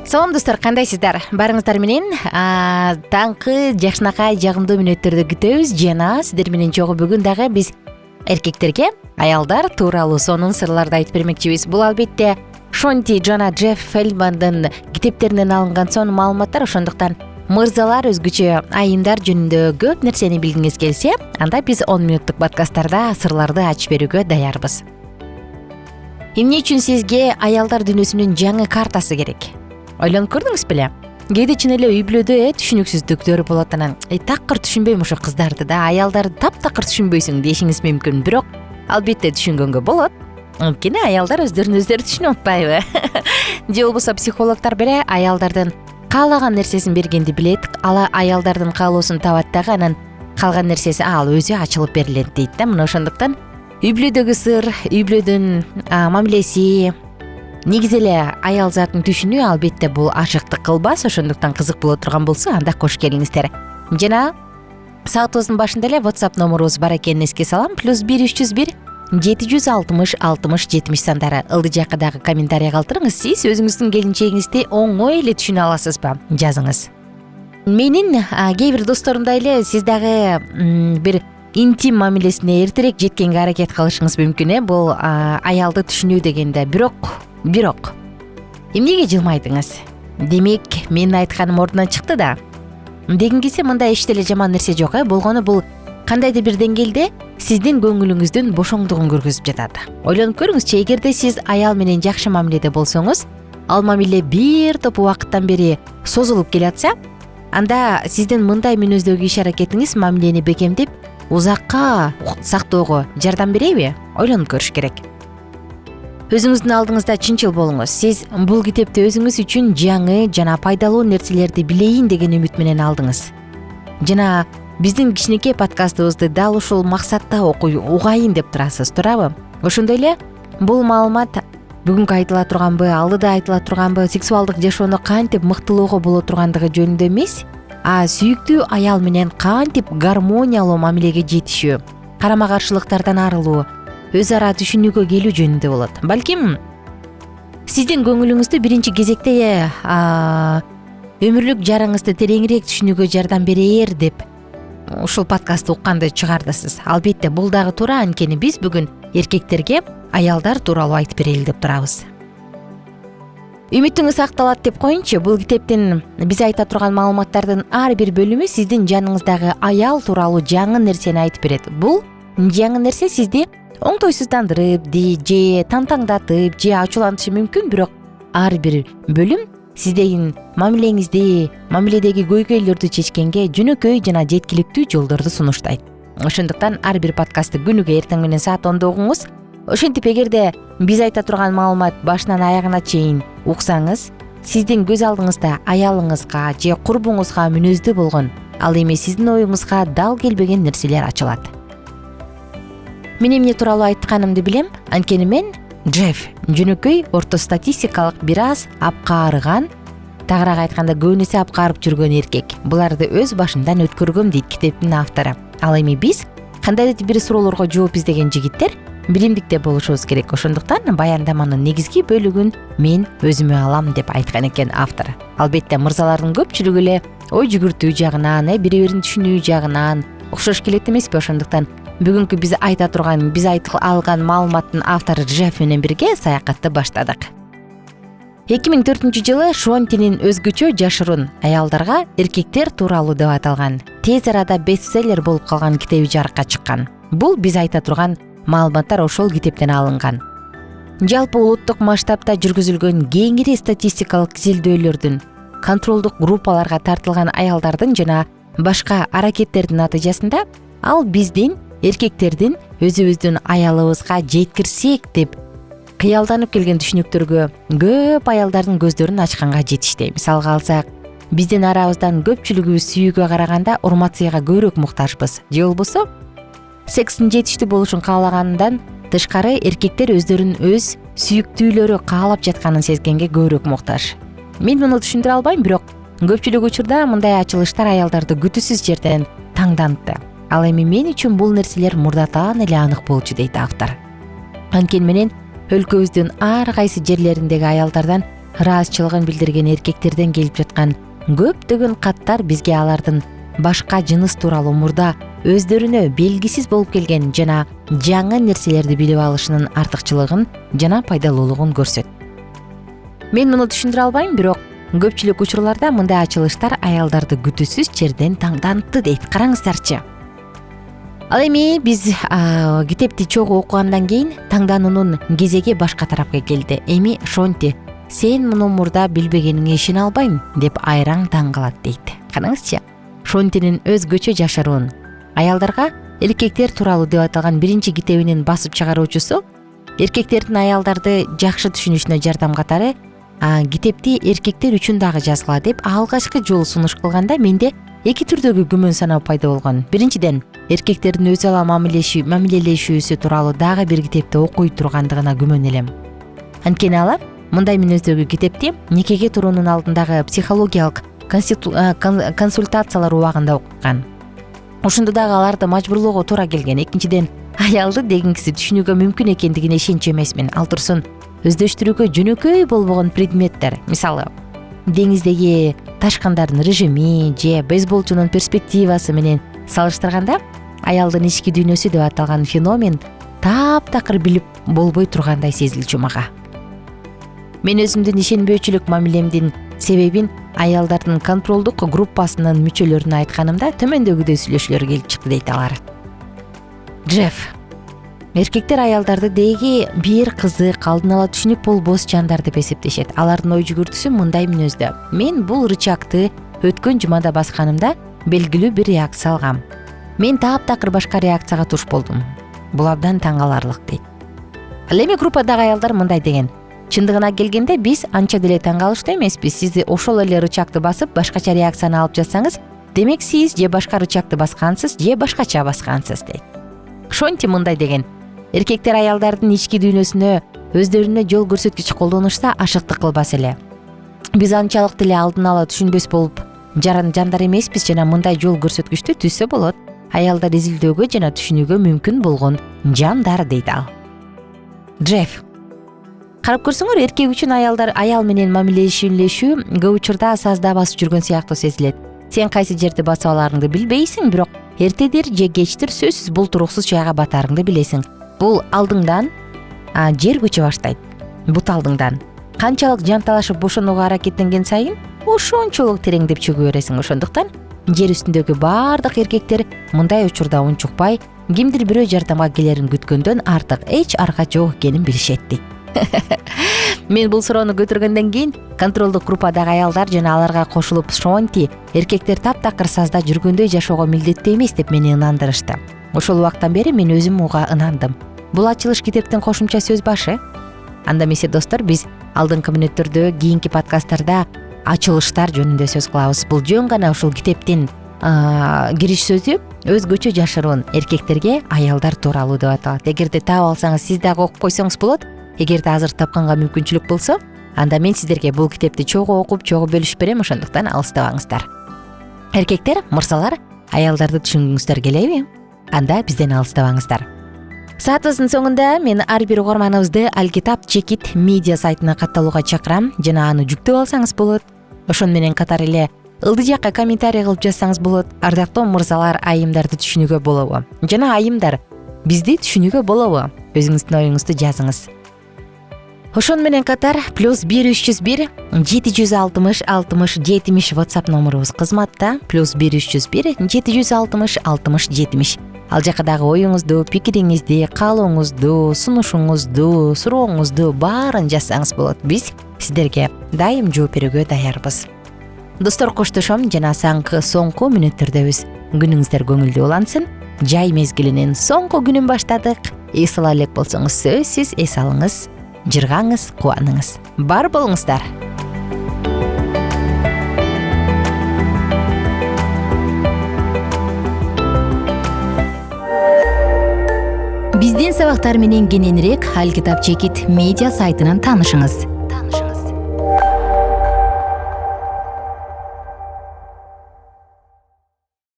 Салам достор, кандайсыздар? Барыңыздар менен таңкы жакшынакай жагымдуу мүнөттөрдү күтөбүз жана сиздер менен чогуу бүгүн дагы биз эркектерге аялдар тууралуу сонун сырларды айтып бермекчибиз. Бул албетте Шонти жана Джефф Фелдмандын китептеринен алынган сонун маалыматтар, ошондуктан мырзалар өзгөчө айымдар жөнүндө көп нерсени билгиңиз келсе, анда биз 10 мүнөттүк подкасттарда сырларды ачып берүүгө даярбыз. Эмне үчүн сизге аялдар дүйнөсүнүн жаңы картасы керек? Ойлонуп көрдүңүз беле? Кээде чын эле үй-бүлөдө түшүнүксүздүктөр болот, анан такыр түшүнбөйм ошо кыздарды да, аялдарды таптакыр түшүнбөйсүң дешиңиз мүмкүн. Бирок албетте түшүнгөнгө болот. Анткени аялдар өздөрүн өздөрү түшүнүп атпайбы? Же болбосо психологдор беле аялдардын каалаган нерсесин бергенди билет, аялдардын каалоосун табат дагы, анан калган нерсеси ал өзү ачылып берилет дейт да. Мына ошондуктан үй-бүлөдөгү сыр, үй-бүлөдүн мамилеси, негизи эле аял затын түшүнүү албетте бул ашыктык кылбас. Ошондуктан кызык боло турган болсо анда кош келиңиздер. Жана саатыбыздын башында эле WhatsApp номурубуз бар экенин эске салам. +1 301 760 60 70 сандары. Ылдый жакка дагы комментарий калтырыңыз. Сиз өзүңүздүн келинчегиңизди оңой эле түшүнө аласызбы? Жазыңыз. Менин кээ бир досторумдай эле сиз дагы бир интим мамилесине эртерээк жеткенге аракет кылышыңыз мүмкүн. Бул аялды түшүнүү дегенде. Бирок эмнеге жылмайдыңыз? Демек, менин айтканым ордунан чыкты да. Дегингиси мындай эч деле жаман нерсе жок. Болгону бул кандайдыр бир деңгээлде сиздин көңүлүңүздүн бошоңдугун көргөзүп жатат. Ойлонуп көрүңүзчү, эгерде сиз аял менен жакшы мамиледе болсоңуз, ал мамиле бир топ убакыттан бери созулуп келатса, анда сиздин мындай мүнөздөгү иш-аракетиңиз мамилени бекемдеп, узакка сактоого жардам береби? Ойлонуп көрүш керек. Өзүңүздүн алдыңызда чынчыл болуңуз. Сиз бул китепти өзүңүз үчүн жаңы жана пайдалуу нерселерди билейин деген үмүт менен алдыңыз. Жана биздин кичинекей подкастыбызды дал ушул максатта угайын деп турасыз, туурабы? Ошондой эле бул маалымат бүгүнкү айтыла турганбы, алдыда айтыла турганбы, сексуалдык жашоону кантип мыктылоого боло тургандыгы жөнүндө эмес, сүйүктүү аял менен кантип гармониялуу мамилеге жетишүү, карама каршылыктардан арылуу, өз ара түшүнүүгө келүү жөнүндө болот. Балким сиздин көңүлүңүздү биринчи кезекте өмүрлүк жарыңызды тереңирээк түшүнүүгө жардам берээр деп ушул подкастты укканды чыгардысыз. Албетте бул дагы туура, анткени биз бүгүн эркектерге аялдар тууралуу айтып берели деп турабыз. Үмүтүңүз акталат деп коеюнчу. Бул китептин биз айта турган маалыматтардын ар бир бөлүмү сиздин жаныңыздагы аял тууралуу жаңы нерсени айтып берет. Бул жаңы нерсе сизди оңтойсуздандырып, же тантаңдатып, же ачуулантышы мүмкүн, бирок ар бир бөлүм сиздин мамилеңизди, мамиледеги көйгөйлөрдү чечкенге жөнөкөй жана жеткиликтүү жолдорду сунуштайт. Ошондуктан ар бир подкастты күнүгө эртең менен саат 10-да угуңуз. Ошентип эгерде биз айта турган маалымат башынан аягына чейин уксаңыз, сиздин көз алдыңызда аялыңызга же курбуңузга мүнөздүү болгон, ал эми сиздин оюңузга дал келбеген нерселер ачылат. Мен эмне тууралуу айтканымды билем, анткени мен Джефф жөнөкөй ортостатистикалык бир аз апкаарыган, тагыраак айтканда көбүнесе апкаарып жүргөн эркек. Буларды өз башымдан өткөргөм дейт китептин автору. Ал эми биз кандайдыр бир суроолорго жооп издеген жигиттер билимдикте болушубуз керек. Ошондуктан баяндаманын негизги бөлүгүн мен өзүмө алам деп айткан экен автор. Албетте мырзалардын көпчүлүгү эле ой жүгүртүү жагынан, бири-бирин түшүнүү жагынан окшош келет эмеспи? Ошондуктан бүгүнкү биз алган маалыматтын автору Джефф менен бирге саякатты баштадык. 2004-жылы Шонтинин өзгөчө жашыруун аялдарга эркектер тууралуу деп аталган тез арада бестселлер болуп калган китеби жарыкка чыккан. Бул биз айта турган маалыматтар ошол китептен алынган. Жалпы улуттук масштабта жүргүзүлгөн кеңири статистикалык изилдөөлөрдүн, контролдук группаларга тартылган аялдардын жана башка аракеттердин натыйжасында ал биздин эркектердин өзүбүздүн аялыбызга жеткирсек деп кыялданып келген түшүнүктөргө көп аялдардын көздөрүн ачканга жетиштей. Мисалга алсак, биздин арабыздан көпчүлүгүбүз сүйүүгө караганда урматсыйга көбүрөөк муктажбыз. Же болбосо секстин жетиштүү болушун каалагандан тышкары эркектер өздөрүн өз сүйүктүүлөрү каалап жатканын сезгенге көбүрөөк муктаж. Мен муну түшүндүрө албайм, бирок көпчүлүк учурда мындай ачылыштар аялдарды күтүүсүз жерден таңдантты. Ал эми мен үчүн бул нерселер мурдатан эле анык болчу дейт автор. Анткени менен өлкөбүздүн ар кайсы жерлериндеги аялдардан ыраазычылыгын билдирген эркектерден келип жаткан көптөгөн каттар бизге алардын башка жыныс тууралуу мурда өздөрүнө белгисиз болуп келген жана жаңы нерселерди билип алышынын артыкчылыгын жана пайдалуулугун көрсөтөт. Мен муну түшүндүрө албайм, бирок көпчүлүк учурларда мындай ачылыштар аялдарды күтүүсүз жерден таңдантты дейт. Караңыздарчы. Ал эми биз китепти чогуу окугандан кийин таңдануунун кезеги башка тарапка келди. Эми Шонти, сен муну мурда билбегениңе ишене албайм деп айраң таң калат дейт. Караңызчы. Шонтинин өзгөчө жашыруун аялдарга эркектер тууралуу деп аталган биринчи китебинин басып чыгаруучусу эркектердин аялдарды жакшы түшүнүшүнө жардам катары китепти эркектер үчүн дагы жазгыла деп алгачкы жолу сунуш кылганда менде эки түрдөгү күмөн санаа пайда болгон. Биринчиден, эркектердин өз ала мамилелешүүсү тууралуу дагы бир китепти окуй тургандыгына күмөн элем. Анткени алар мындай мүнөздөгү китепти никеге туруунун алдындагы психологиялык консультациялар убагында окуган. Ошондо дагы аларды мажбурлоого туура келген. Экинчиден, аялды дегенкиси түшүнүүгө мүмкүн экендигине ишенчү эмесмин. Ал турсун өздөштүрүүгө жөнөкөй болбогон предметтер, мисалы деңиздеги ташкындардын режими же бейсболчунун перспективасы менен салыштырганда аялдын ички дүйнөсү деп аталган феномен таптакыр билип болбой тургандай сезилчү мага. Мен өзүмдүн ишенбөөчүлүк мамилемдин себебин аялдардын контролдук группасынын мүчөлөрүнө айтканымда төмөндөгүдөй сүйлөшүүлөр келип чыкты дейт алар. Джефф, эркектер аялдарды деги бир кызык, алдын ала түшүнүк болбос жандар деп эсептешет. Алардын ой жүгүртүүсү мындай мүнөздө. Мен бул рычагты өткөн жумада басканымда белгилүү бир реакция алгам. Мен таптакыр башка реакцияга туш болдум. Бул абдан таң каларлык дейт. Ал эми группадагы аялдар мындай деген: чындыгына келгенде биз анча деле таң калыштуу эмеспиз. Сиз ошол эле рычагты басып башкача реакцияны алып жатсаңыз, демек сиз же башка рычагты баскансыз, же башкача баскансыз дейт. Шонти мындай деген: эркектер аялдардын ички дүйнөсүнө өздөрүнө жол көрсөткүч колдонушса ашыктык кылбас эле. Биз анчалык деле алдын ала түшүнбөс болуп жандар эмеспиз жана мындай жол көрсөткүчтү түзсө болот. Аялдар изилдөөгө жана түшүнүүгө мүмкүн болгон жандар дейт ал. Джефф, карап көрсөңөр, эркек үчүн аял менен мамилелешүү көп учурда сазда басып жүргөн сыяктуу сезилет. Сен кайсы жерди басып аларыңды билбейсиң, бирок эртедир же кечтир сөзсүз бул туруксуз жайга батарыңды билесиң. Бул алдыңдан жер көчө баштайт. Бут алдыңдан. Канчалык жанталашып бошонууга аракеттенген сайын ошончолук тереңдеп чөгө бересиң. Ошондуктан жер үстүндөгү баардык эркектер мындай учурда унчукпай, кимдир бирөө жардамга келерин күткөндөн артык эч арга жок экенин билишет дейт. Мен бул суроону көтөргөндөн кийин контролдук группадагы аялдар жана аларга кошулуп Шонти эркектер таптакыр сазда жүргөндөй жашоого милдеттүү эмес деп мени ынандырышты. Ошол убактан бери мен өзүм муга ынандым. Бул ачылыш китептин кошумча сөз башы. Анда эмесе достор, биз алдыңкы мүнөттөрдө, кийинки подкасттарда ачылыштар жөнүндө сөз кылабыз. Бул жөн гана ушул китептин кириш сөзү өзгөчө жашыруун эркектерге аялдар тууралуу деп аталат. Эгерде таап алсаңыз, сиз дагы окуп койсоңуз болот. Эгерде азыр тапканга мүмкүнчүлүк болсо, анда мен сиздерге бул китепти чогуу окуп, чогуу бөлүшүп берем. Ошондуктан алыстабаңыздар. Эркектер, мырзалар, аялдарды түшүнгүңүздөр келеби? Анда бизден алыстабаңыздар. Саатыбыздын соңунда мен ар бир угарманыбызды Алкитап Чекит медиа сайтына катталууга чакырам жана аны жүктөп алсаңыз болот. Ошон менен катар эле ылдый жакка комментарий кылып жазсаңыз болот. Ардактуу мырзалар, айымдарды түшүнүүгө болобу? Жана айымдар, бизди түшүнүүгө болобу? Өзүңүздүн оюңузду жазыңыз. Ошон менен катар +1 301 760 60 70 WhatsApp номерубуз кызматта. +1 301 760 60 70. Ал жака дагы оюңузду, пикириңизди, каалооңузду, сунушуңузду, сурооңузду баарын жазсаңыз болот. Биз сиздерге дайым жооп берүүгө даярбыз. Достор, коштошом жана соңку мүнөттөрдөбүз. Күнүңүздөр көңүлдүү улансын. Жай мезгилинин соңку күнүн баштадык. Эс ала элек болсоңуз сөзсүз эс алыңыз. Жыргаңыз, кубаныңыз. Бар болуңуздар. Биздин сабактар менен кененирээк Алкитап Чекит медиа сайтынан таанышыңыз.